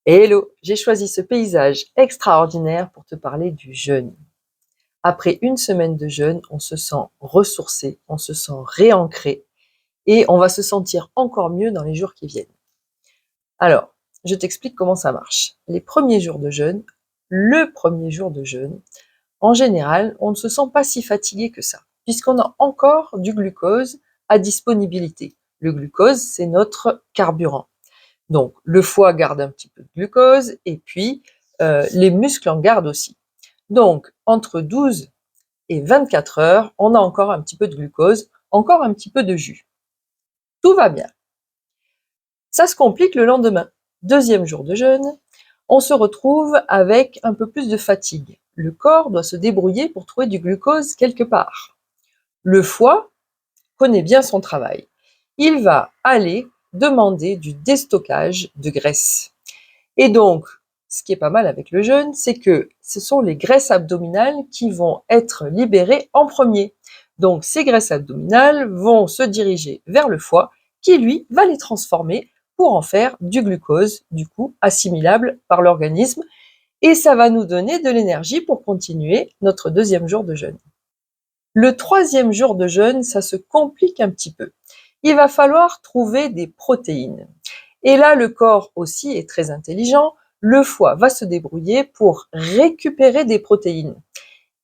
Hello, j'ai choisi ce paysage extraordinaire pour te parler du jeûne. Après une semaine de jeûne, on se sent ressourcé, on se sent réancré et on va se sentir encore mieux dans les jours qui viennent. Alors, je t'explique comment ça marche. Les premiers jours de jeûne, le premier jour de jeûne, en général, on ne se sent pas si fatigué que ça, puisqu'on a encore du glucose à disponibilité. Le glucose, c'est notre carburant. Donc, le foie garde un petit peu de glucose et puis les muscles en gardent aussi. Donc, entre 12 et 24 heures, on a encore un petit peu de glucose, encore un petit peu de jus. Tout va bien. Ça se complique le lendemain. Deuxième jour de jeûne, on se retrouve avec un peu plus de fatigue. Le corps doit se débrouiller pour trouver du glucose quelque part. Le foie connaît bien son travail. Il va aller demander du déstockage de graisse. Et donc, ce qui est pas mal avec le jeûne, c'est que ce sont les graisses abdominales qui vont être libérées en premier. Donc, ces graisses abdominales vont se diriger vers le foie, qui lui va les transformer pour en faire du glucose, du coup assimilable par l'organisme, et ça va nous donner de l'énergie pour continuer notre deuxième jour de jeûne. Le troisième jour de jeûne, ça se complique un petit peu. Il va falloir trouver des protéines. Et là, le corps aussi est très intelligent. Le foie va se débrouiller pour récupérer des protéines.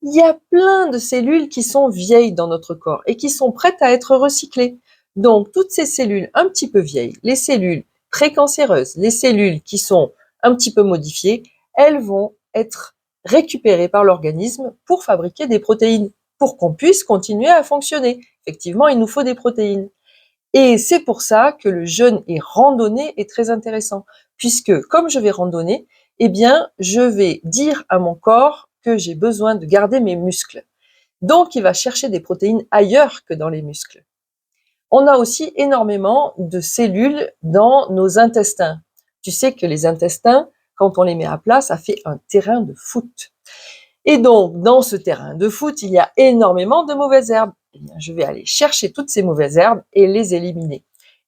Il y a plein de cellules qui sont vieilles dans notre corps et qui sont prêtes à être recyclées. Donc, toutes ces cellules un petit peu vieilles, les cellules précancéreuses, les cellules qui sont un petit peu modifiées, elles vont être récupérées par l'organisme pour fabriquer des protéines, pour qu'on puisse continuer à fonctionner. Effectivement, il nous faut des protéines. Et c'est pour ça que le jeûne et randonnée est très intéressant, puisque comme je vais randonner, eh bien, je vais dire à mon corps que j'ai besoin de garder mes muscles. Donc, il va chercher des protéines ailleurs que dans les muscles. On a aussi énormément de cellules dans nos intestins. Tu sais que les intestins, quand on les met à plat, ça fait un terrain de foot. Et donc, dans ce terrain de foot, il y a énormément de mauvaises herbes. Eh bien, je vais aller chercher toutes ces mauvaises herbes et les éliminer.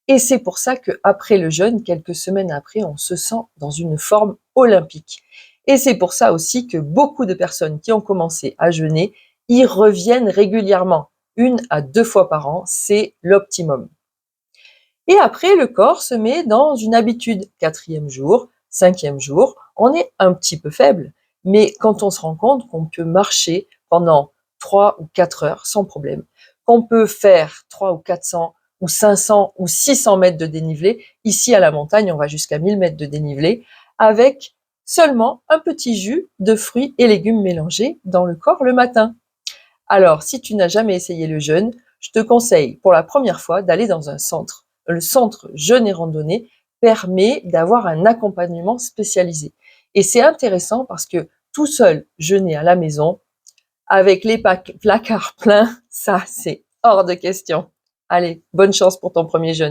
Et c'est pour ça qu'après le jeûne, quelques semaines après, on se sent dans une forme olympique. Et c'est pour ça aussi que beaucoup de personnes qui ont commencé à jeûner y reviennent régulièrement. 1 à 2 fois par an, c'est l'optimum. Et après, le corps se met dans une habitude. 4e jour, 5e jour, on est un petit peu faible. Mais quand on se rend compte qu'on peut marcher pendant 3 ou 4 heures sans problème, qu'on peut faire 300 ou 400 ou 500 ou 600 mètres de dénivelé, ici à la montagne, on va jusqu'à 1000 mètres de dénivelé, avec seulement un petit jus de fruits et légumes mélangés dans le corps le matin. Alors, si tu n'as jamais essayé le jeûne, je te conseille pour la première fois d'aller dans un centre. Le centre jeûne et randonnée permet d'avoir un accompagnement spécialisé. Et c'est intéressant parce que tout seul jeûner à la maison, avec les placards pleins, ça c'est hors de question. Allez, bonne chance pour ton premier jeûne.